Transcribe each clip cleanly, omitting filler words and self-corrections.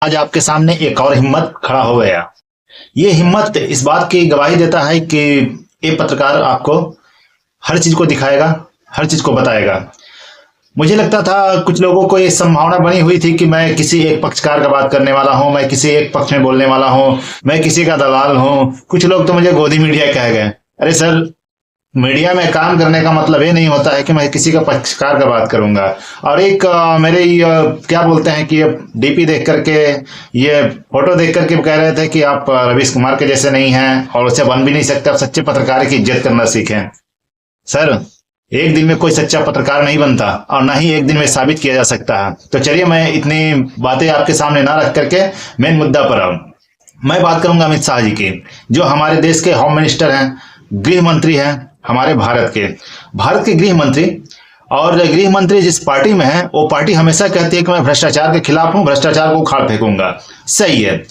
आज आपके सामने एक और हिम्मत खड़ा हो गया। ये हिम्मत इस बात की गवाही देता है कि ये पत्रकार आपको हर चीज को दिखाएगा, हर चीज को बताएगा। मुझे लगता था कुछ लोगों को ये संभावना बनी हुई थी कि मैं किसी एक पक्षकार का बात करने वाला हूं, मैं किसी एक पक्ष में बोलने वाला हूं, मैं किसी का दलाल हूं। कुछ लोग तो मुझे गोदी मीडिया कह गए। अरे सर, मीडिया में काम करने का मतलब ये नहीं होता है कि मैं किसी का पक्षकार का बात करूंगा। और एक मेरे क्या बोलते हैं कि डीपी देख करके, ये फोटो देख करके कह रहे थे कि आप रवीश कुमार के जैसे नहीं हैं और उसे बन भी नहीं सकते, आप सच्चे पत्रकार की इज्जत करना सीखें। सर, एक दिन में कोई सच्चा पत्रकार नहीं बनता और ना ही एक दिन में साबित किया जा सकता है। तो चलिए, मैं इतनी बातें आपके सामने ना रख करके मेन मुद्दा पर आऊं। मैं बात करूंगा अमित शाह जी की, जो हमारे देश के होम मिनिस्टर हैं, गृह मंत्री हैं हमारे भारत के गृह मंत्री। और गृह मंत्री जिस पार्टी में है, वो पार्टी हमेशा कहती है कि मैं भ्रष्टाचार के खिलाफ हूं, भ्रष्टाचार को उखाड़ फेंकूंगा। सही है,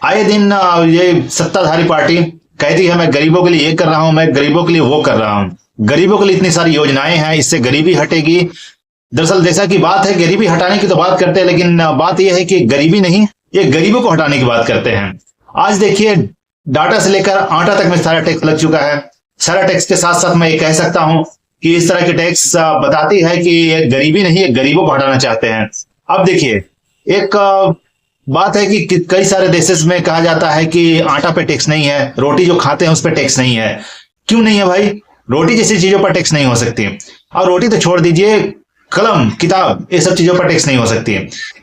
आए दिन ये सत्ताधारी पार्टी कहती है मैं गरीबों के लिए ये कर रहा हूं, मैं गरीबों के लिए वो कर रहा हूं, गरीबों के लिए इतनी सारी योजनाएं हैं, इससे गरीबी हटेगी। दरअसल जैसा की बात है, गरीबी हटाने की तो बात करते हैं, लेकिन बात यह है कि गरीबी नहीं, ये गरीबों को हटाने की बात करते हैं। आज देखिए, डाटा से लेकर आटा तक में सारा टैक्स लग चुका है। सारा टैक्स के साथ साथ मैं ये कह सकता हूं कि इस तरह के टैक्स बताती है कि ये गरीबी नहीं, ये गरीबों को हटाना चाहते हैं। अब देखिए, एक बात है कि कई सारे देशों में कहा जाता है कि आटा पे टैक्स नहीं है, रोटी जो खाते हैं उस पर टैक्स नहीं है। क्यों नहीं है भाई? रोटी जैसी चीजों पर टैक्स नहीं हो सकती। और रोटी तो छोड़ दीजिए, कलम, किताब, ये सब चीजों पर टैक्स नहीं हो सकती।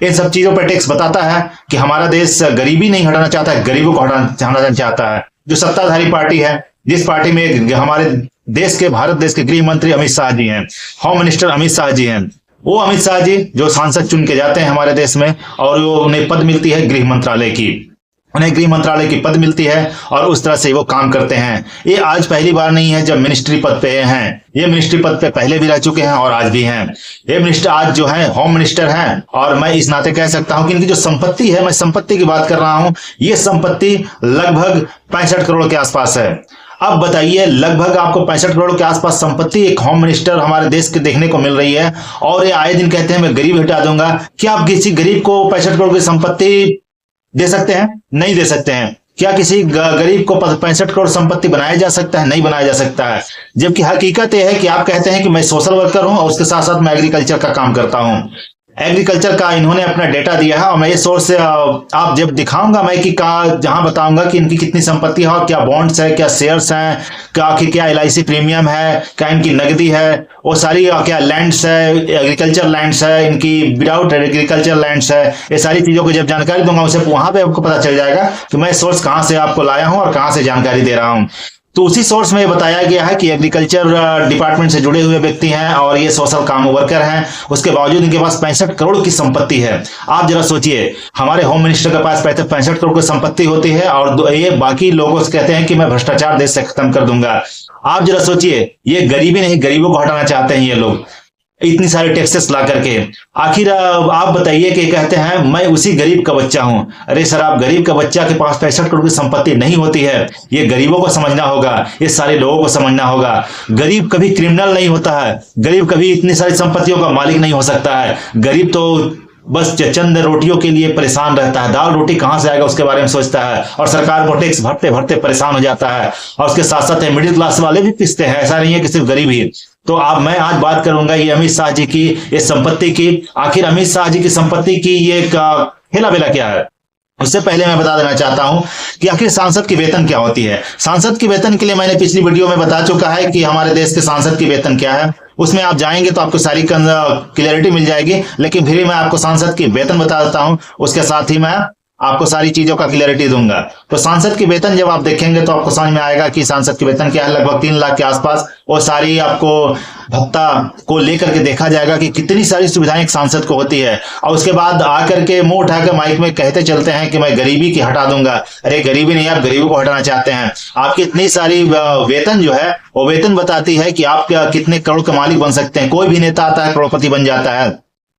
इन सब चीजों पर टैक्स बताता है कि हमारा देश गरीबी नहीं हटाना चाहता है, गरीबों को हटाना चाहता है। जो सत्ताधारी पार्टी है, जिस पार्टी में हमारे देश के, भारत देश के गृह मंत्री अमित शाह जी हैं, होम मिनिस्टर अमित शाह जी हैं, वो अमित शाह जी जो सांसद चुन के जाते हैं हमारे देश में, और वो उन्हें पद मिलती है गृह मंत्रालय की, उन्हें गृह मंत्रालय की पद मिलती है और उस तरह से वो काम करते हैं। ये आज पहली बार नहीं है जब मिनिस्ट्री पद पे हैं, ये मिनिस्ट्री पद पे पहले भी रह चुके हैं और आज भी हैं। ये मिनिस्टर आज जो है होम मिनिस्टर हैं, और मैं इस नाते कह सकता हूं कि इनकी जो संपत्ति है, मैं संपत्ति की बात कर रहा हूं, ये संपत्ति लगभग 65 करोड़ के आसपास है। अब बताइए, लगभग आपको 65 करोड़ के आसपास संपत्ति एक होम मिनिस्टर हमारे देश के देखने को मिल रही है, और ये आए दिन कहते हैं मैं गरीब हटा दूंगा। क्या आप किसी गरीब को 65 करोड़ की संपत्ति दे सकते हैं? नहीं दे सकते हैं। क्या किसी गरीब को 65 करोड़ संपत्ति बनाया जा सकता है? नहीं बनाया जा सकता है। जबकि हकीकत यह है कि आप कहते हैं कि मैं सोशल वर्कर हूं और उसके साथ साथ मैं एग्रीकल्चर का काम करता हूं। एग्रीकल्चर का इन्होंने अपना डेटा दिया है, और मैं ये सोर्स से आप जब दिखाऊंगा मैं कि जहां बताऊंगा कि इनकी कितनी संपत्ति है, और क्या बॉन्ड्स है, क्या शेयर्स हैं, क्या आखिर क्या LIC प्रीमियम है, क्या इनकी नकदी है, वो सारी क्या लैंड्स है, एग्रीकल्चर लैंड्स है इनकी, विदाउट एग्रीकल्चर लैंड्स है, ये सारी चीजों को जब जानकारी दूंगा उसे वहां पे आपको पता चल जाएगा कि मैं सोर्स कहां से आपको लाया हूं और कहां से जानकारी दे रहा हूं। तो उसी सोर्स में बताया गया है कि एग्रीकल्चर डिपार्टमेंट से जुड़े हुए व्यक्ति हैं और ये सोशल काम वर्कर हैं, उसके बावजूद इनके पास 65 करोड़ की संपत्ति है। आप जरा सोचिए, हमारे होम मिनिस्टर के पास 65 करोड़ की संपत्ति होती है, और ये बाकी लोगों से कहते हैं कि मैं भ्रष्टाचार देश से खत्म कर दूंगा। आप जरा सोचिए, ये गरीबी नहीं, गरीबों को हटाना चाहते हैं ये लोग, इतनी सारे टैक्सेस ला करके। आखिर आप बताइए कि कहते हैं मैं उसी गरीब का बच्चा हूं। अरे सर, आप गरीब का बच्चा के पास 65 करोड़ की संपत्ति नहीं होती है। ये गरीबों को समझना होगा, ये सारे लोगों को समझना होगा। गरीब कभी क्रिमिनल नहीं होता है, गरीब कभी इतनी सारी संपत्तियों का मालिक नहीं हो सकता है। गरीब तो बस चंद रोटियों के लिए परेशान रहता है, दाल रोटी कहां से आएगा उसके बारे में सोचता है, और सरकार को टैक्स भरते भरते परेशान हो जाता है। और उसके साथ साथ मिडिल क्लास वाले भी पिसते हैं, ऐसा नहीं है कि सिर्फ गरीब ही। तो मैं आज बात करूंगा ये अमित शाह जी की, ये संपत्ति की। आखिर अमित शाह जी की संपत्ति की ये हेला बेला क्या है? उससे पहले मैं बता देना चाहता हूं कि आखिर सांसद की वेतन क्या होती है। सांसद की वेतन के लिए मैंने पिछली वीडियो में बता चुका है कि हमारे देश के सांसद की वेतन क्या है। उसमें आप जाएंगे तो आपको सारी क्लियरिटी मिल जाएगी, लेकिन फिर मैं आपको सांसद की वेतन बता देता हूं, उसके साथ ही मैं आपको सारी चीजों का क्लियरिटी दूंगा। तो सांसद की वेतन जब आप देखेंगे तो आपको समझ में आएगा कि सांसद की वेतन क्या है, लगभग 3 लाख के आसपास। और सारी आपको भत्ता को लेकर के देखा जाएगा कि कितनी सारी सुविधाएं एक सांसद को होती है, और उसके बाद आकर के मुंह उठाकर माइक में कहते चलते हैं कि मैं गरीबी की हटा दूंगा। अरे गरीबी नहीं, आप गरीबों को हटाना चाहते हैं। आपकी इतनी सारी वेतन जो है, वो वेतन बताती है कि आप कितने करोड़ के मालिक बन सकते हैं। कोई भी नेता आता है करोड़पति बन जाता है,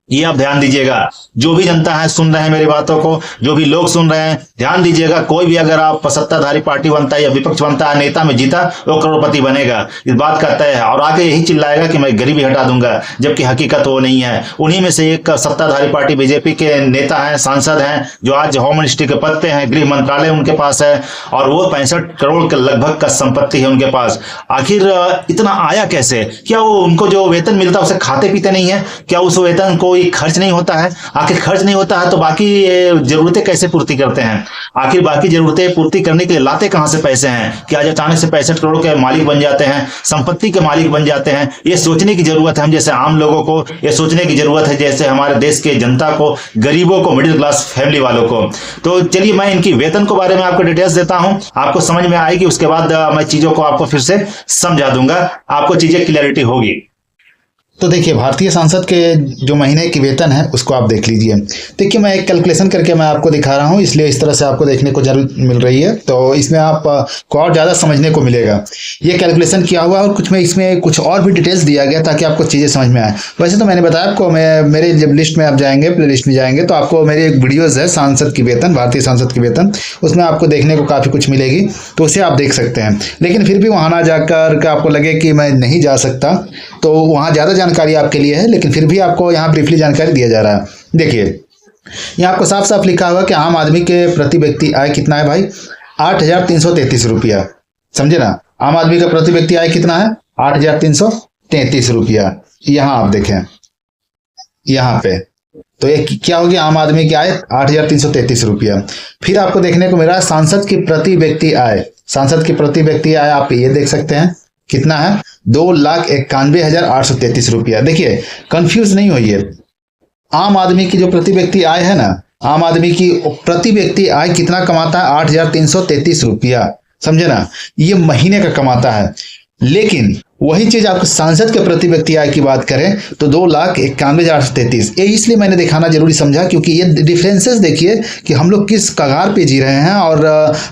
ये आप ध्यान दीजिएगा। जो भी जनता है सुन रहे हैं मेरी बातों को, जो भी लोग सुन रहे हैं ध्यान दीजिएगा। कोई भी अगर आप सत्ताधारी पार्टी बनता है या विपक्ष बनता है, नेता में जीता, वो करोड़पति बनेगा, इस बात का तय है। और आगे यही चिल्लाएगा कि मैं गरीबी हटा दूंगा, जबकि हकीकत वो नहीं है। उन्हीं में से एक सत्ताधारी पार्टी बीजेपी के नेता हैं, सांसद हैं, जो आज होम मिनिस्ट्री के पद पे हैं, गृह मंत्रालय उनके पास है, और वो 65 करोड़ के लगभग का संपत्ति है उनके पास। आखिर इतना आया कैसे? क्या वो उनको जो वेतन मिलता है उसे खाते पीते नहीं है? क्या उस वेतन को खर्च नहीं होता है? आखिर खर्च नहीं होता है तो बाकी जरूरतें कैसे पूर्ति करते हैं? आखिर बाकी जरूरतें पूर्ति करने के लिए लाते कहां से पैसे हैं? क्या आज अचानक से 65 करोड़ के मालिक बन जाते हैं, संपत्ति के मालिक बन जाते हैं? ये सोचने की जरूरत है हम जैसे आम लोगों को, ये सोचने की जरूरत है जैसे हमारे देश के जनता को, गरीबों को, मिडिल क्लास फैमिली वालों को। तो चलिए मैं इनकी वेतन के बारे में आपको डिटेल्स देता हूं, आपको समझ में आएगी। उसके बाद मैं चीजों को आपको फिर से समझा दूंगा, आपको चीजें क्लैरिटी होगी। तो देखिए, भारतीय सांसद के जो महीने की वेतन है उसको आप देख लीजिए। देखिए, मैं एक कैलकुलेशन करके मैं आपको दिखा रहा हूँ, इसलिए इस तरह से आपको देखने को जरूर मिल रही है, तो इसमें आप को और ज़्यादा समझने को मिलेगा। ये कैलकुलेशन किया हुआ और कुछ में इसमें कुछ और भी डिटेल्स दिया गया ताकि आपको चीज़ें समझ में आए। वैसे तो मैंने बताया आपको, मैं मेरे जब लिस्ट में आप जाएंगे, प्ले लिस्ट में जाएंगे, तो आपको मेरी एक वीडियोज़ है सांसद की वेतन, भारतीय सांसद की वेतन, उसमें आपको देखने को काफ़ी कुछ मिलेगी, तो उसे आप देख सकते हैं। लेकिन फिर भी वहाँ ना जाकर आपको लगे कि मैं नहीं जा सकता, तो वहाँ ज़्यादा जानकारी आपके लिए है, लेकिन फिर भी आपको यहाँ ब्रीफली जानकारी दिया जा रहा है। देखिए, यहाँ आपको साफ साफ लिखा हुआ कि आम आदमी के प्रति व्यक्ति आय कितना है भाई? 8,333 रुपया। समझे ना? आम आदमी का प्रति व्यक्ति आय कितना है? 8,333 रुपया। यहाँ आप देखें, यहाँ पे तो ये क्या होगी? आम आदमी की आय 8,333 रुपया। फिर आपको देखने को मिल रहा है सांसद की प्रति व्यक्ति आय। सांसद की प्रति व्यक्ति आय आप ये देख सकते हैं कितना है? 2,91,833 रुपया। देखिए, कंफ्यूज नहीं होइए। आम आदमी की जो प्रति व्यक्ति आय है ना, आम आदमी की प्रति व्यक्ति आय कितना कमाता है? 8,333 रुपया। समझे ना? ये महीने का कमाता है। लेकिन वही चीज आपको सांसद के प्रति व्यक्ति आय की बात करें तो 2,91,833। ये इसलिए मैंने दिखाना जरूरी समझा क्योंकि ये डिफरेंसेस देखिए कि हम लोग किस कगार पे जी रहे हैं और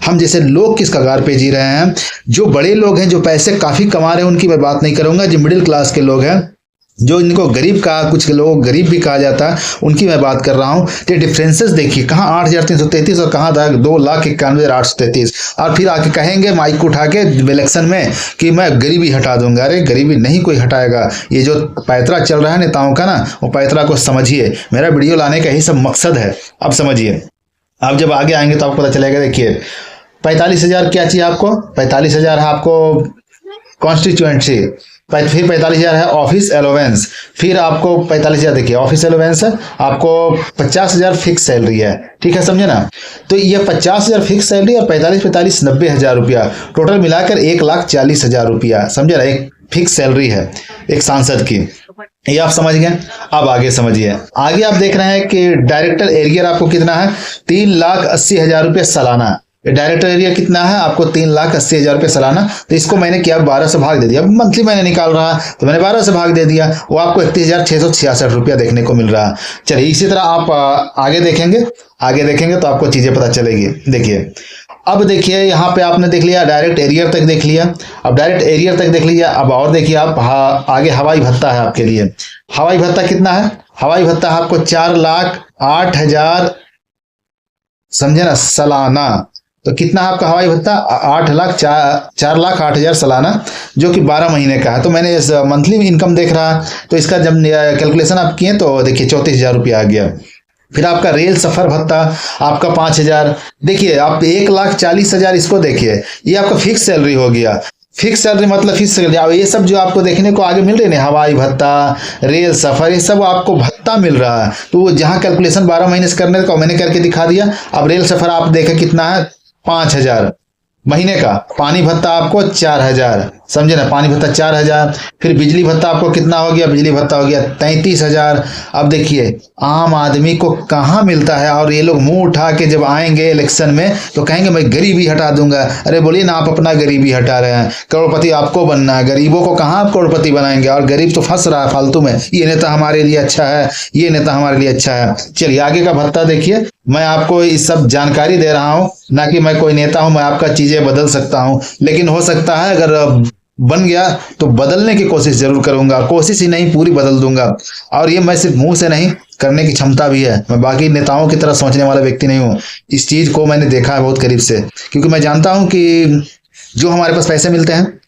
हम जैसे लोग किस कगार पे जी रहे हैं। जो बड़े लोग हैं, जो पैसे काफी कमा रहे हैं, उनकी मैं बात नहीं करूंगा। जो मिडिल क्लास के लोग हैं, जो इनको गरीब कहा, कुछ लोग गरीब भी कहा जाता है, उनकी मैं बात कर रहा हूँ। तो डिफरेंसेस देखिए, कहाँ 8,333 और कहाँ था 2,91,833। और फिर आके कहेंगे माइक उठा के इलेक्शन में कि मैं गरीबी हटा दूंगा। अरे गरीबी नहीं कोई हटाएगा। ये जो पैतरा चल रहा है नेताओं का ना, वो पैतरा को समझिए। मेरा वीडियो लाने का ही सब मकसद है। अब समझिए, आप जब आगे आएंगे तो आपको पता चलेगा। देखिए, 45,000 क्या चाहिए आपको? 45,000 है आपको कॉन्स्टिट्यूएंसी, फिर 45,000 है ऑफिस अलाउंस, फिर आपको 45,000 देखिए ऑफिस अलाउंस है, आपको 50,000 फिक्स सैलरी है। ठीक है, समझे ना? तो ये 50,000 फिक्स सैलरी और 45 90,000 रुपया, टोटल मिलाकर 1,40,000 रुपया। समझे ना? एक फिक्स सैलरी है एक सांसद की। ये आप समझ गए। अब आगे समझिए। आगे आप देख रहे हैं कि डायरेक्टर एरियर आपको कितना है? 3,80,000 रुपये सालाना। डायरेक्टर एरिया कितना है आपको? 3,80,000 रुपये सालाना। तो इसको मैंने किया 12 से भाग दे दिया। मंथली मैंने निकाल रहा तो मैंने 12 से भाग दे दिया, वो आपको 31,666 रुपया देखने को मिल रहा है। चलिए, इसी तरह आप आगे देखेंगे, आगे देखेंगे तो आपको चीजें पता चलेगी। देखिए, अब देखिए, यहाँ पे आपने देख लिया डायरेक्ट एरियर तक देख लिया। अब डायरेक्ट एरियर तक देख लिया। अब और देखिए आप, आगे हवाई भत्ता है आपके लिए। हवाई भत्ता कितना है? हवाई भत्ता आपको 4,08,000, समझे ना, सालाना। तो कितना है आपका हवाई भत्ता? 4,08,000 सालाना, जो कि 12 महीने का है। तो मैंने इस मंथली इनकम देख रहा, तो इसका जब कैलकुलेशन आप किए तो देखिए 34,000 रुपया आ गया। फिर आपका रेल सफर भत्ता आपका 5,000। देखिए, आप 1,40,000 इसको देखिए, ये आपका फिक्स सैलरी हो गया। फिक्स सैलरी मतलब फिक्स सैलरी। अब ये सब जो आपको देखने को आगे मिल रहे हैं, हवाई भत्ता, रेल सफर, ये सब आपको भत्ता मिल रहा है। तो वो जहाँ कैलकुलेशन 12 महीने से करने का मैंने करके दिखा दिया। अब रेल सफर आप देखें कितना है? 5,000 महीने का। पानी भत्ता आपको 4,000, समझे ना? पानी भत्ता 4,000। फिर बिजली भत्ता आपको कितना हो गया? बिजली भत्ता हो गया 33,000। अब देखिए, आम आदमी को कहाँ मिलता है, और ये लोग मुंह उठा के जब आएंगे इलेक्शन में तो कहेंगे मैं गरीबी हटा दूंगा। अरे बोलिए ना, आप अपना गरीबी हटा रहे हैं, करोड़पति आपको बनना है। गरीबों को कहाँ आप करोड़पति बनाएंगे? और गरीब तो फंस रहा है फालतू में। ये नेता हमारे लिए अच्छा है, ये नेता हमारे लिए अच्छा है। चलिए, आगे का भत्ता देखिए। मैं आपको इस सब जानकारी दे रहा हूँ, ना कि मैं कोई नेता हूँ, मैं आपका चीजें बदल सकता हूँ। लेकिन हो सकता है अगर बन गया तो बदलने की कोशिश जरूर करूंगा। कोशिश ही नहीं, पूरी बदल दूंगा। और ये मैं सिर्फ मुंह से नहीं, करने की क्षमता भी है। मैं बाकी नेताओं की तरह सोचने वाला व्यक्ति नहीं हूँ। इस चीज को मैंने देखा है बहुत करीब से, क्योंकि मैं जानता हूँ कि जो हमारे पास पैसे मिलते हैं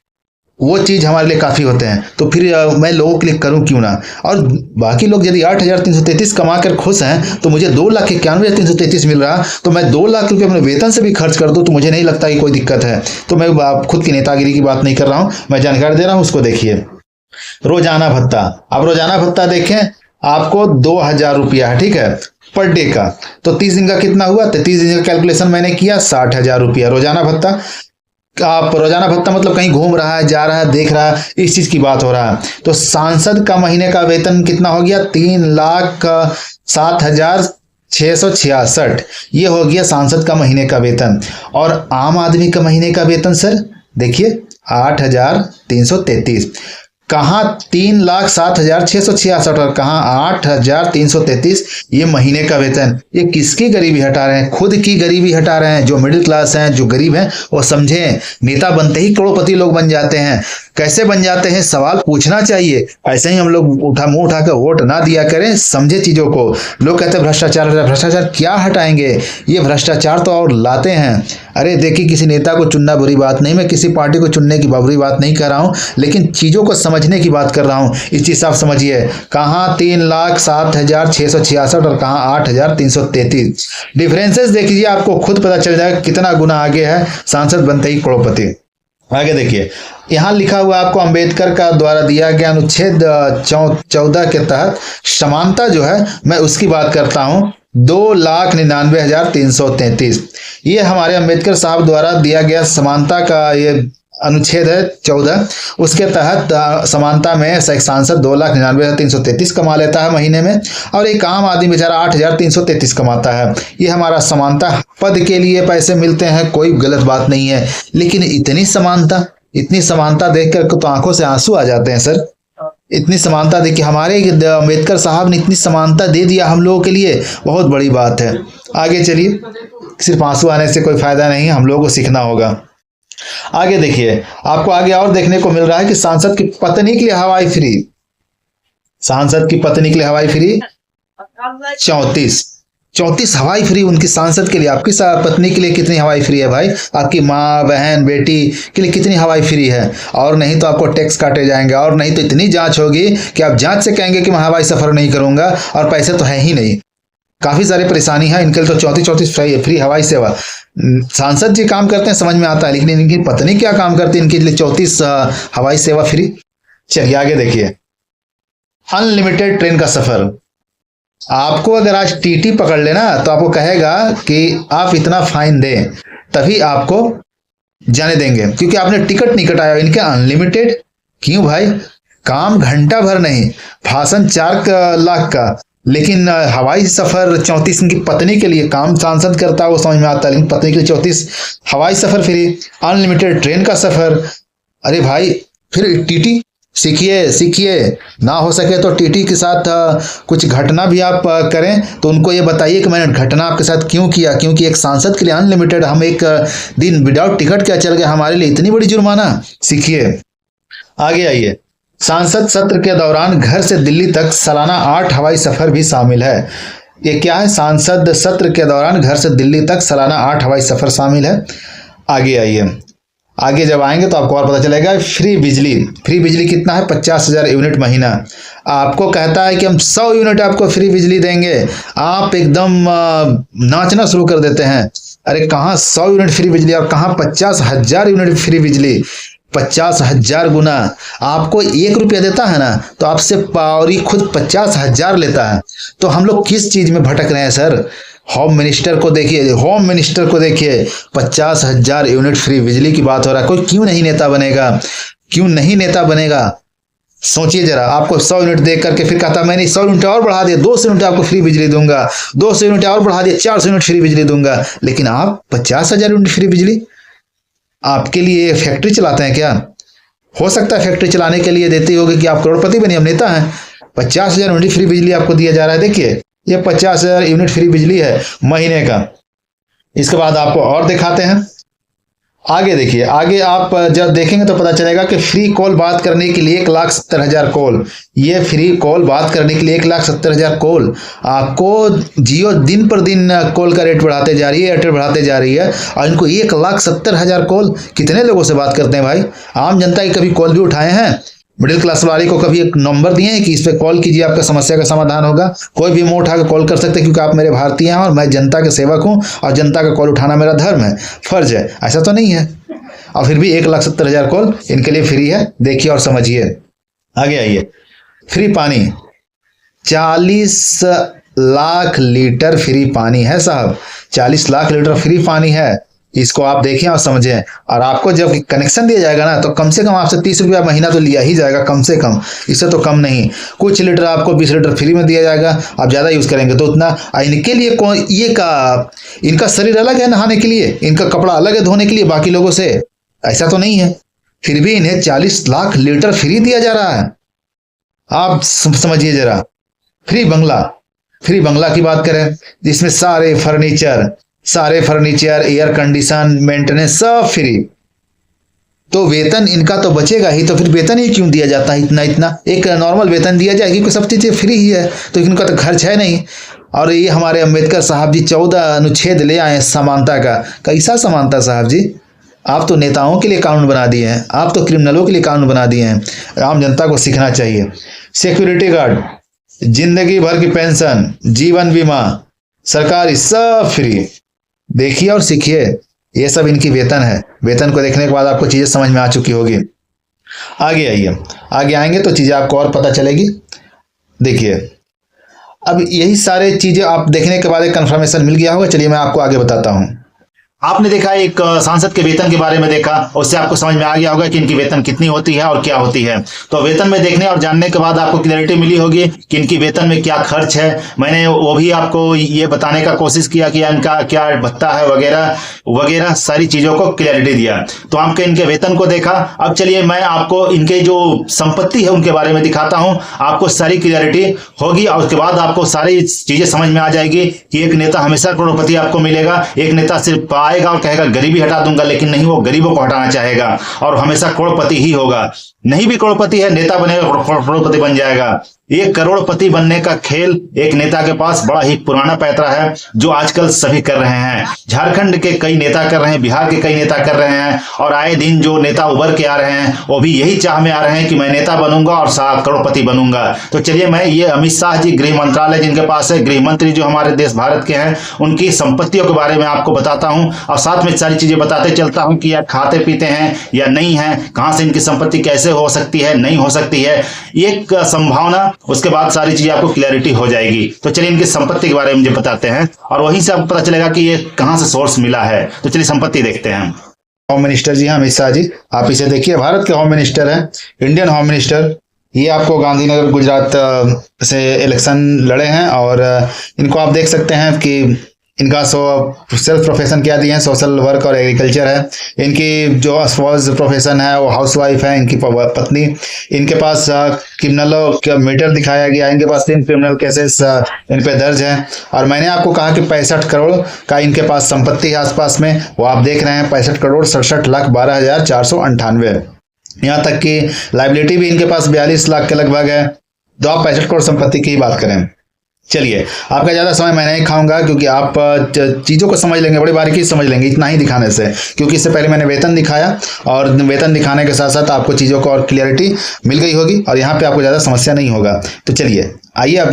वो चीज हमारे लिए काफी होते हैं, तो फिर मैं लोगों के लिए करूं क्यों ना। और बाकी लोग यदि 8,333 कमा कर खुश हैं, तो मुझे 2,91,333 मिल रहा, तो मैं 2 लाख रुपए अपने वेतन से भी खर्च कर दूं तो मुझे नहीं लगता कि कोई दिक्कत है। तो मैं खुद की नेतागिरी की बात नहीं कर रहा हूं, मैं जानकारी दे रहा हूं। उसको देखिए, रोजाना भत्ता। अब रोजाना भत्ता देखें, आपको 2,000 रुपया है, ठीक है, पर डे का। तो 30 दिन का कितना हुआ, तो 30 दिन का कैलकुलेशन मैंने किया, 60,000 रुपया रोजाना भत्ता। आप रोजाना भत्ता मतलब कहीं घूम रहा है, जा रहा है, देख रहा है, इस चीज की बात हो रहा है। तो सांसद का महीने का वेतन कितना हो गया, 3,07,666। ये हो गया सांसद का महीने का वेतन। और आम आदमी का महीने का वेतन सर देखिए 8,333। कहाँ 3,07,666 और कहाँ 8,333। ये महीने का वेतन। ये किसकी गरीबी हटा रहे हैं, खुद की गरीबी हटा रहे हैं। जो मिडिल क्लास हैं, जो गरीब हैं, वो समझें, नेता बनते ही करोड़पति लोग बन जाते हैं। कैसे बन जाते हैं, सवाल पूछना चाहिए। ऐसे ही हम लोग मुंह उठाकर वोट ना दिया करें, समझे चीजों को। लोग कहते हैं भ्रष्टाचार, भ्रष्टाचार क्या हटाएंगे, ये भ्रष्टाचार तो और लाते हैं। अरे देखिए, किसी नेता को चुनना बुरी बात नहीं, मैं किसी पार्टी को चुनने की बुरी बात नहीं कर रहा हूं, लेकिन चीजों को समझने की बात कर रहा हूं। इस चीज आप समझिए, कहाँ 3,07,666 और कहाँ 8,333। डिफरेंसेस देखिए, आपको खुद पता चल जाएगा कितना गुना आगे है सांसद बनते ही करोड़पति। आगे देखिए, यहाँ लिखा हुआ आपको अंबेडकर का द्वारा दिया गया अनुच्छेद 14 के तहत समानता जो है, मैं उसकी बात करता हूँ। 2,99,333 ये हमारे अंबेडकर साहब द्वारा दिया गया समानता का ये अनुच्छेद है 14। उसके तहत समानता में एक सांसद 2,99,333 कमा लेता है महीने में, और एक आम आदमी बेचारा 8,333 कमाता है। ये हमारा समानता पद के लिए पैसे मिलते हैं, कोई गलत बात नहीं है। लेकिन इतनी समानता देखकर तो आंखों से आंसू आ जाते हैं सर। इतनी समानता देखिए, हमारे अंबेडकर साहब ने इतनी समानता दे दिया हम लोगों के लिए, बहुत बड़ी बात है। आगे चलिए, सिर्फ आंसू आने से कोई फायदा नहीं, हम लोगों को सीखना होगा। आगे देखिए, आपको आगे और देखने को मिल रहा है कि सांसद की पत्नी के लिए हवाई फ्री। सांसद की पत्नी के लिए हवाई फ्री 34 हवाई फ्री उनकी सांसद के लिए। आपकी पत्नी के लिए कितनी हवाई फ्री है भाई, आपकी माँ, बहन, बेटी के लिए कितनी हवाई फ्री है। और नहीं तो आपको टैक्स काटे जाएंगे, और नहीं तो इतनी जांच होगी कि आप जांच से कहेंगे कि मैं हवाई सफर नहीं करूंगा, और पैसे तो है ही नहीं। काफी सारी परेशानी है इनके लिए। तो 34 फ्री हवाई सेवा। सांसद जी काम करते हैं समझ में आता है, लेकिन इनकी पत्नी क्या काम करती है, इनके लिए 34 हवाई सेवा फ्री। चलिए आगे देखिए, अनलिमिटेड ट्रेन का सफर। आपको अगर आज टीटी पकड़ लेना तो आपको कहेगा कि आप इतना फाइन दें, तभी आपको जाने देंगे, क्योंकि आपने टिकट नहीं कटाया। इनके अनलिमिटेड क्यों भाई, काम घंटा भर नहीं, भाषण 4 लाख का, लेकिन हवाई सफर 34 इनकी पत्नी के लिए। काम सांसद करता है वो समझ में आता है, लेकिन पत्नी के लिए 34 हवाई सफर फ्री, अनलिमिटेड ट्रेन का सफर। अरे भाई, फिर टीटी सीखिए। ना हो सके तो टीटी के साथ कुछ घटना भी आप करें तो उनको ये बताइए कि मैंने घटना आपके साथ क्यों किया, क्योंकि एक सांसद के लिए अनलिमिटेड, हम एक दिन विदाउट टिकट क्या चल गया, हमारे लिए इतनी बड़ी जुर्माना। सीखिए। आगे आइए, सांसद सत्र के दौरान घर से दिल्ली तक सालाना 8 हवाई सफर भी शामिल है। ये क्या है, सांसद सत्र के दौरान घर से दिल्ली तक सालाना 8 हवाई सफर शामिल है। आगे आइए, आगे जब आएंगे तो आपको और पता चलेगा। फ्री बिजली कितना है, 50,000 यूनिट महीना। आपको कहता है कि हम 100 यूनिट आपको फ्री बिजली देंगे, आप एकदम नाचना शुरू कर देते हैं। अरे कहाँ 100 यूनिट फ्री बिजली और कहाँ 50,000 यूनिट फ्री बिजली। 50,000 गुना। आपको 1 रुपया देता है ना, तो आपसे पावरी खुद 50,000 लेता है। तो हम लोग किस चीज में भटक रहे हैं सर। होम मिनिस्टर को देखिए 50,000 यूनिट फ्री बिजली की बात हो रहा है। कोई क्यों नहीं नेता बनेगा, सोचिए जरा। आपको 100 यूनिट देख करके फिर कहता मैंने 100 यूनिट और बढ़ा दिया, 200 यूनिट आपको फ्री बिजली दूंगा, 200 यूनिट और बढ़ा दिया, 400 यूनिट फ्री बिजली दूंगा। लेकिन आप 50,000 यूनिट फ्री बिजली, आपके लिए फैक्ट्री चलाते हैं क्या? हो सकता है फैक्ट्री चलाने के लिए देते होगे कि आप करोड़पति बने, हम नेता हैं। 50,000 यूनिट फ्री बिजली आपको दिया जा रहा है। देखिए, ये 50,000 यूनिट फ्री बिजली है महीने का। इसके बाद आपको और दिखाते हैं। आगे देखिए, आगे आप जब देखेंगे तो पता चलेगा कि फ्री कॉल बात करने के लिए 1,70,000 कॉल, ये फ्री कॉल बात करने के लिए 1,70,000 कॉल। आपको जियो दिन पर दिन कॉल का रेट बढ़ाते जा रही है, एयरटेल बढ़ाते जा रही है, और इनको 1,70,000 कॉल। कितने लोगों से बात करते हैं भाई? आम जनता की कभी कॉल भी उठाए हैं? मिडिल क्लास वाले को कभी एक नंबर दिए हैं कि इस पे कॉल कीजिए, आपका समस्या का समाधान होगा? कोई भी मुंह उठा के कॉल कर सकते हैं, क्योंकि आप मेरे भारतीय हैं और मैं जनता के सेवक हूं और जनता का कॉल उठाना मेरा धर्म है, फर्ज है। ऐसा तो नहीं है। और फिर भी 1,70,000 कॉल इनके लिए फ्री है। देखिए और समझिए। आगे आइए। फ्री पानी, 40 लाख लीटर फ्री पानी है साहब, 40 लाख लीटर फ्री पानी है। इसको आप देखें और समझें। और आपको जब कनेक्शन दिया जाएगा ना, तो कम से कम आपसे 30 रुपया महीना तो लिया ही जाएगा, कम से कम, इससे तो कम नहीं। कुछ लीटर आपको 20 लीटर फ्री में दिया जाएगा, आप ज़्यादा यूज़ करेंगे तो उतना। इनके लिए कौन इनका शरीर अलग है नहाने के लिए, इनका कपड़ा अलग है धोने के लिए बाकी लोगों से, ऐसा तो नहीं है। फिर भी इन्हें 40 लाख लीटर फ्री दिया जा रहा है। आप समझिए जरा। फ्री बंगला, फ्री बंगला की बात करें जिसमें सारे फर्नीचर, एयर कंडीशन, मेंटेनेंस सब फ्री। तो वेतन इनका तो बचेगा ही, तो फिर वेतन ही क्यों दिया जाता है इतना इतना? एक नॉर्मल वेतन दिया जाए, क्योंकि सब चीज़ें फ्री ही है, तो इनका तो खर्च है नहीं। और ये हमारे अंबेडकर साहब जी 14 अनुच्छेद ले आए समानता का। कैसा समानता साहब जी? आप तो नेताओं के लिए कानून बना दिए हैं, आप तो क्रिमिनलों के लिए कानून बना दिए हैं। आम जनता को सीखना चाहिए। सिक्योरिटी गार्ड, जिंदगी भर की पेंशन, जीवन बीमा, सरकारी सब फ्री। देखिए और सीखिए। ये सब इनकी वेतन है। वेतन को देखने के बाद आपको चीजें समझ में आ चुकी होगी। आगे आइए। आगे आएंगे तो चीजें आपको और पता चलेगी। देखिए, अब यही सारे चीजें आप देखने के बाद एक कंफर्मेशन मिल गया होगा। चलिए मैं आपको आगे बताता हूँ। आपने देखा एक सांसद के वेतन के बारे में देखा, उससे आपको समझ में आ गया होगा कि इनकी वेतन कितनी होती है और क्या होती है। तो वेतन में देखने और जानने के बाद आपको क्लैरिटी मिली होगी कि इनकी वेतन में क्या खर्च है। मैंने वो भी आपको ये बताने का कोशिश किया कि इनका क्या भत्ता है वगैरह वगैरह, सारी चीजों को क्लैरिटी दिया। तो आपके इनके वेतन को देखा। अब चलिए मैं आपको इनके जो संपत्ति है उनके बारे में दिखाता हूं, आपको सारी क्लैरिटी होगी और उसके बाद आपको सारी चीजें समझ में आ जाएगी कि एक नेता हमेशा करोड़पति आपको मिलेगा। एक नेता सिर्फ आएगा और कहेगा गरीबी हटा दूंगा, लेकिन नहीं, वो गरीबों को हटाना चाहेगा और हमेशा करोड़पति ही होगा। नहीं भी करोड़पति है, नेता बनेगा करोड़पति बन जाएगा। एक करोड़पति बनने का खेल एक नेता के पास बड़ा ही पुराना पैतरा है, जो आजकल सभी कर रहे हैं। झारखंड के कई नेता कर रहे हैं, बिहार के कई नेता कर रहे हैं, और आए दिन जो नेता उभर के आ रहे हैं वो भी यही चाह में आ रहे हैं कि मैं नेता बनूंगा और करोड़पति बनूंगा। तो चलिए मैं ये अमित शाह जी, गृह मंत्रालय जिनके पास है, गृह मंत्री जो हमारे देश भारत के हैं, उनकी संपत्तियों के बारे में आपको बताता हूं और साथ में सारी चीजें बताते चलता हूं कि यह खाते पीते हैं या नहीं है, कहां से इनकी संपत्ति कैसे हो सकती है, नहीं हो सकती है, एक संभावना। उसके बाद सारी चीजें आपको क्लैरिटी हो जाएगी। तो चलिए इनकी संपत्ति के बारे में मुझे बताते हैं और वहीं से आपको पता चलेगा कि ये कहां से सोर्स मिला है। तो चलिए संपत्ति देखते हैं। होम मिनिस्टर जी हैं अमित शाह जी, आप इसे देखिए, भारत के होम मिनिस्टर हैं, इंडियन होम मिनिस्टर। ये आपको गांधीनगर गुजरात से इलेक्शन लड़े हैं और इनको आप देख सकते हैं कि इनका सेल्फ प्रोफेशन क्या दिए हैं, सोशल वर्क और एग्रीकल्चर है। इनकी जो स्पाउस प्रोफेशन है वो हाउसवाइफ है, इनकी पत्नी। इनके पास क्रिमिनलों का मीटर दिखाया गया, इनके पास 3 क्रिमिनल केसेस इन पे दर्ज हैं। और मैंने आपको कहा कि 65 करोड़ का इनके पास संपत्ति है आसपास में, वो आप देख रहे हैं, 65 करोड़ 67,12,498। यहाँ तक कि लाइबिलिटी भी इनके पास 42 लाख के लगभग है। तो आप 65 करोड़ संपत्ति की ही बात करें। चलिए, आपका ज़्यादा समय मैं नहीं खाऊंगा, क्योंकि आप चीज़ों को समझ लेंगे, बड़ी बारीकी से समझ लेंगे इतना ही दिखाने से, क्योंकि इससे पहले मैंने वेतन दिखाया और वेतन दिखाने के साथ साथ आपको चीज़ों को और क्लियरिटी मिल गई होगी और यहाँ पे आपको ज़्यादा समस्या नहीं होगा। तो चलिए आइए अब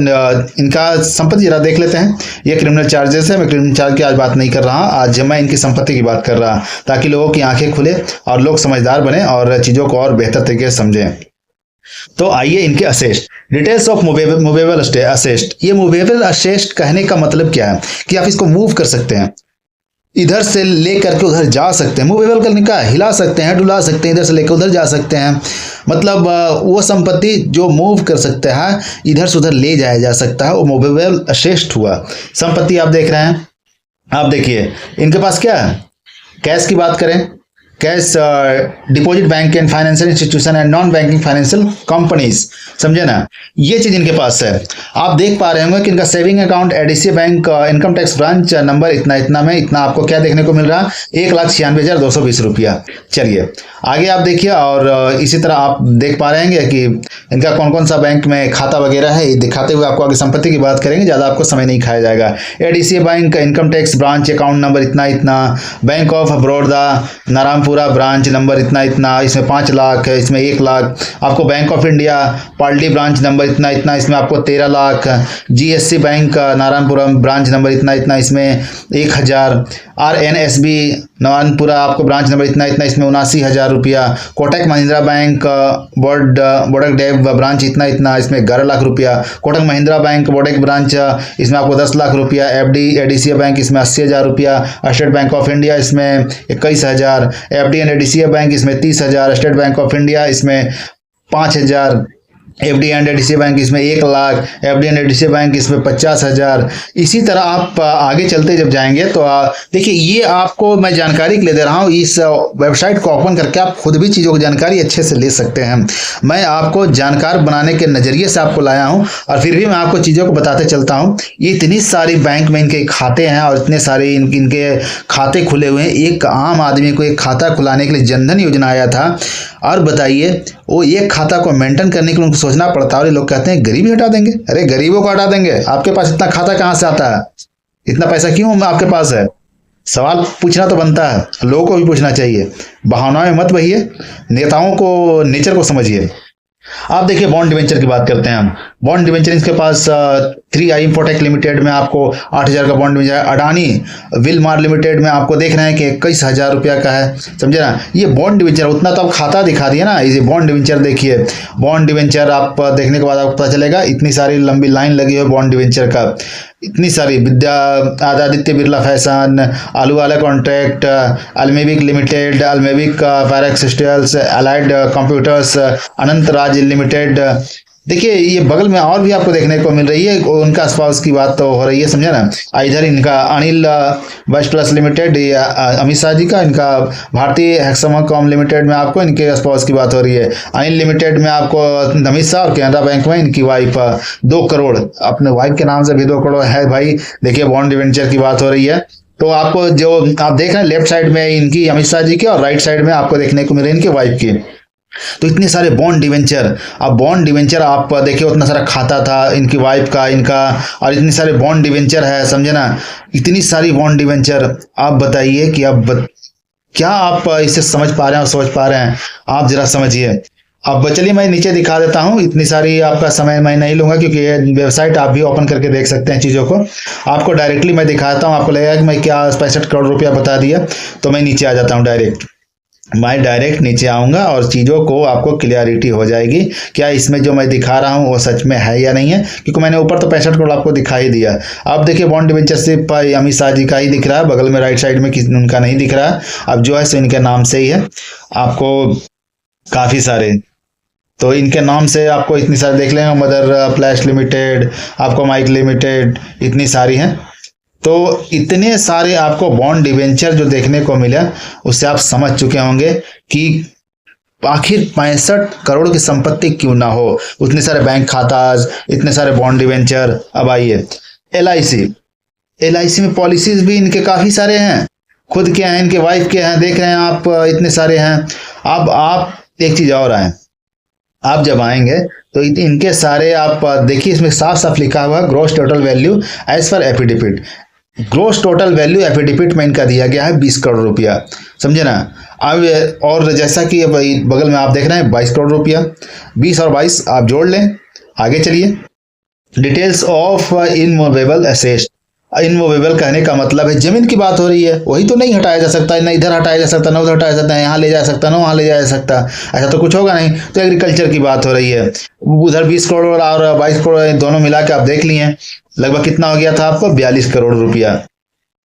इनका संपत्ति जरा देख लेते हैं। ये क्रिमिनल चार्जेस है, मैं क्रिमिनल चार्ज की आज बात नहीं कर रहा, आज मैं इनकी संपत्ति की बात कर रहा, ताकि लोगों की आंखें खुले और लोग समझदार बने और चीज़ों को और बेहतर तरीके से समझें। तो आइए इनके asset, details of movable asset. ये मूवेबल असेस्ट कहने का मतलब क्या है कि आप इसको मूव कर सकते हैं, इधर से लेकर के उधर जा सकते हैं। मूवेबल करने का, हिला सकते हैं, डुला सकते हैं, इधर से लेकर उधर जा सकते हैं। मतलब वो संपत्ति जो मूव कर सकता है, इधर से उधर ले जाया जा सकता है, वो मूवेबल असेस्ट हुआ। संपत्ति आप देख रहे हैं। आप देखिए इनके पास क्या है, कैश की बात करें, cash deposit bank and financial institution and non banking financial companies, समझे ना, ये चीज इनके पास है। आप देख पा रहे होंगे कि इनका saving account ADC bank income tax branch number इतना इतना में इतना आपको क्या देखने को मिल रहा, 1,96,220 रुपया। चलिए आगे आप देखिए, और इसी तरह आप देख पा रहे हैं कि इनका कौन कौन सा बैंक में खाता वगैरह है, ये दिखाते हुए आपको आगे संपत्ति की बात करेंगे, ज़्यादा आपको समय नहीं खाया जाएगा। ADC bank income tax branch account number इतना इतना, bank of Baroda Narayanpura branch number इतना इतना, इसमें 5 लाख है, इसमें 1 लाख। आपको बैंक ऑफ इंडिया पाल्टी ब्रांच नंबर इतना इतना, इसमें आपको 13 lakh. GSC bank Narayanapuram branch number इतना इतना, इसमें 1,000। आरएनएसबी नारायणपुरा आपको ब्रांच नंबर इतना इतना, इसमें 79,000 रुपया। Kotak Mahindra bank Bodakdev branch इतना इतना, इसमें 11 लाख रुपया। कोटक महिंद्रा बैंक बोडक ब्रांच इसमें आपको 10 लाख रुपया। एफडी एडीसी बैंक इसमें 80,000 रुपया। स्टेट बैंक ऑफ इंडिया इसमें 21,000। एफडी एंड एडीसी बैंक इसमें 30,000। स्टेट बैंक ऑफ इंडिया इसमें 5,000। एफडी एंड एडीसी बैंक इसमें 1 lakh. FD and ADC bank इसमें 50,000। इसी तरह आप आगे चलते जब जाएंगे तो देखिए, ये आपको मैं जानकारी के लिए दे रहा हूँ। इस वेबसाइट को ओपन करके आप खुद भी चीज़ों की जानकारी अच्छे से ले सकते हैं। मैं आपको जानकार बनाने के नज़रिए से आपको लाया हूँ, और फिर भी मैं आपको चीज़ों को बताते चलता हूँ। ये इतनी सारी बैंक में इनके खाते हैं, और इतने सारे इनके खाते खुले हुए हैं। एक आम आदमी को एक खाता खुलाने के लिए जनधन योजना आया था, और बताइए वो एक खाता को मेंटेन करने के लिए उनको सोचना पड़ता है। और लोग कहते हैं गरीबी हटा देंगे। अरे गरीबों को हटा देंगे, आपके पास इतना खाता कहाँ से आता है? इतना पैसा क्यों आपके पास है? सवाल पूछना तो बनता है, लोगों को भी पूछना चाहिए। बहाना में मत बहिए, नेताओं को नेचर को समझिए। आप देखिए, बॉन्ड डिवेंचर की बात करते हैं हम। बॉन्ड डिवेंचर इनके पास 3i इंफोटेक लिमिटेड में आपको 8,000 का bond debenture. Adani Wilmar limited में आपको देख रहे हैं कि 21,000 रुपया का है, समझे ना। ये बॉन्ड डिवेंचर, उतना तो आप खाता दिखा दिए ना, ये बॉन्ड डिवेंचर देखिए। बॉन्ड डिवेंचर आप देखने के बाद आपको पता चलेगा, इतनी सारी लंबी लाइन लगी है बॉन्ड डिवेंचर का, इतनी सारी। आदित्य बिरला फैशन, आलूवाला कॉन्ट्रैक्ट, अल्मेविक लिमिटेड, अल्मेविक पैराक्सिस्टल्स, allied computers, Anant Raj limited. देखिए, ये बगल में और भी आपको देखने को मिल रही है, उनका आसपास की बात तो हो रही है, समझे ना। इधर इनका Anil west plus limited, Amit Shah ji का, इनका भारतीय हेक्सामाकॉम लिमिटेड में आपको इनके आसपास की बात हो रही है। अनिल लिमिटेड में आपको अमित शाह, और कैनरा बैंक में इनकी वाइफ 2 करोड़, अपने वाइफ के नाम से भी 2 करोड़ है भाई। देखिए, बॉन्ड डिवेंचर की बात हो रही है। तो आपको जो आप देख रहे हैं लेफ्ट साइड में इनकी अमित शाह जी की, और राइट साइड में आपको देखने को मिल रही है इनके वाइफ की। तो इतने सारे बॉन्ड डिवेंचर, अब बॉन्ड डिवेंचर आप देखिए, उतना सारा खाता था इनकी वाइफ का, इनका, और इतने सारे बॉन्ड डिवेंचर है, समझे ना। इतनी सारी बॉन्ड डिवेंचर, आप बताइए कि क्या आप इसे समझ पा रहे हैं और सोच पा रहे हैं? आप जरा समझिए। अब चलिए मैं नीचे दिखा देता हूँ, इतनी सारी आपका समय मैं नहीं लूंगा, क्योंकि ये वेबसाइट आप भी ओपन करके देख सकते हैं चीज़ों को। आपको डायरेक्टली मैं दिखाता हूँ, आपको लगेगा कि मैं क्या 65 करोड़ रुपया बता दिया। तो मैं नीचे आ जाता हूँ डायरेक्ट, मैं डायरेक्ट नीचे आऊंगा और चीज़ों को आपको क्लियरिटी हो जाएगी, क्या इसमें जो मैं दिखा रहा हूँ वो सच में है या नहीं है, क्योंकि मैंने ऊपर तो 65 करोड़ आपको दिखा ही दिया। अब देखिए, बॉन्ड डिवेंचर सिर्फ अमित शाह जी का ही दिख रहा है, बगल में राइट साइड में किसी उनका नहीं दिख रहा है। अब जो है सो इनके नाम से ही है, आपको काफ़ी सारे, तो इनके नाम से आपको इतनी सारी देख लेंगे। मदर फ्लैश लिमिटेड, आपको माइक लिमिटेड, इतनी सारी हैं। तो इतने सारे आपको बॉन्ड डिवेंचर जो देखने को मिला, उससे आप समझ चुके होंगे कि आखिर 65 करोड़ की संपत्ति क्यों ना हो, उतने सारे बैंक खाताज, इतने सारे बॉन्ड डिवेंचर। अब आइए एलआईसी में पॉलिसीज भी इनके काफी सारे हैं, खुद के हैं, इनके वाइफ के हैं, देख रहे हैं आप, इतने सारे हैं। अब आप एक चीज और आए, आप जब आएंगे तो इनके सारे आप देखिए, इसमें साफ साफ लिखा हुआ gross total value as per affidavit. Gross total value affidavit में इनका दिया गया है 20 करोड़ रुपया, समझे ना। अब और जैसा कि अब बगल में आप देख रहे हैं 22 करोड़ रुपया, 20 और 22 आप जोड़ लें। आगे चलिए, details of immovable asset. Immovable कहने का मतलब है जमीन की बात हो रही है, वही तो नहीं हटाया जा सकता, ना इधर हटाया जा सकता, ना उधर हटाया जा सकता, यहाँ ले जा सकता, ना वहाँ ले जा सकता, ऐसा तो कुछ होगा नहीं। तो एग्रीकल्चर की बात हो रही है। उधर 20 करोड़ और 22 करोड़ दोनों मिला के आप देख लिए, लगभग कितना हो गया था आपको, 42 करोड़ रुपया।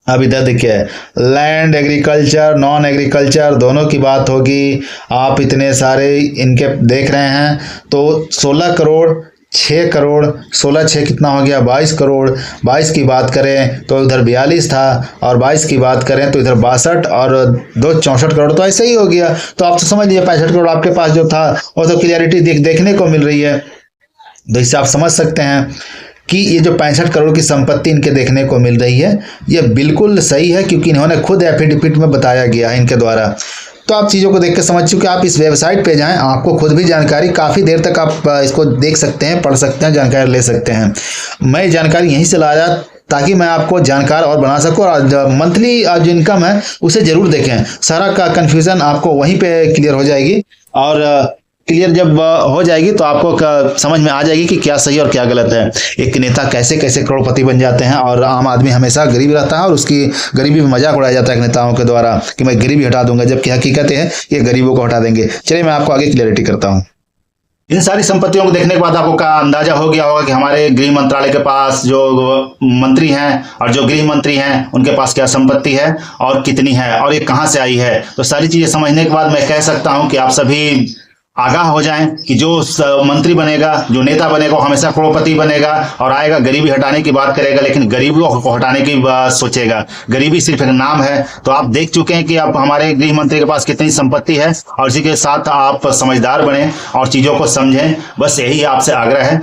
अब इधर देखिए, लैंड, एग्रीकल्चर, नॉन एग्रीकल्चर दोनों की बात होगी। आप इतने सारे इनके देख रहे हैं, तो 16 करोड़ 6 करोड़, 16 6 कितना हो गया, 22 करोड़। 22 की बात करें तो इधर 42 था, और 22 की बात करें तो इधर 62, और 2 64 करोड़, तो ऐसे ही हो गया। तो आप तो समझ लीजिए 65 करोड़ आपके पास जो था वो तो क्लियरिटी देखने को मिल रही है। तो इससे आप समझ सकते हैं कि ये जो 65 करोड़ की संपत्ति इनके देखने को मिल रही है ये बिल्कुल सही है, क्योंकि इन्होंने खुद एफिडेविट में बताया गया है इनके द्वारा। तो आप चीज़ों को देख के समझ चुके, आप इस वेबसाइट पे जाएं, आपको खुद भी जानकारी काफ़ी देर तक आप इसको देख सकते हैं, पढ़ सकते हैं, जानकारी ले सकते हैं। मैं जानकारी यहीं से लाया ताकि मैं आपको जानकार और बना सकूं, और मंथली जो इनकम है उसे जरूर देखें। सारा का कन्फ्यूज़न आपको वहीं पे क्लियर हो जाएगी, और क्लियर जब हो जाएगी तो आपको समझ में आ जाएगी कि क्या सही और क्या गलत है। एक नेता कैसे कैसे करोड़पति बन जाते हैं, और आम आदमी हमेशा गरीब रहता है, और उसकी गरीबी में मजाक उड़ाया जाता है नेताओं के द्वारा कि मैं गरीबी हटा दूंगा, जबकि हकीकत है ये गरीबों को हटा देंगे। चलिए मैं आपको आगे क्लियरिटी करता हूँ। इन सारी संपत्तियों को देखने के बाद आपको का अंदाजा हो गया होगा कि हमारे गृह मंत्रालय के पास जो मंत्री हैं और जो गृह मंत्री हैं उनके पास क्या संपत्ति है और कितनी है और ये कहां से आई है। तो सारी चीजें समझने के बाद मैं कह सकता हूं कि आप सभी आगाह हो जाएं कि जो मंत्री बनेगा, जो नेता बनेगा, वो हमेशा करोड़पति बनेगा और आएगा, गरीबी हटाने की बात करेगा, लेकिन गरीबों को हटाने की बात सोचेगा। गरीबी सिर्फ एक नाम है। तो आप देख चुके हैं कि आप हमारे गृह मंत्री के पास कितनी संपत्ति है, और इसी के साथ आप समझदार बने और चीजों को समझें। बस यही आपसे आग्रह है।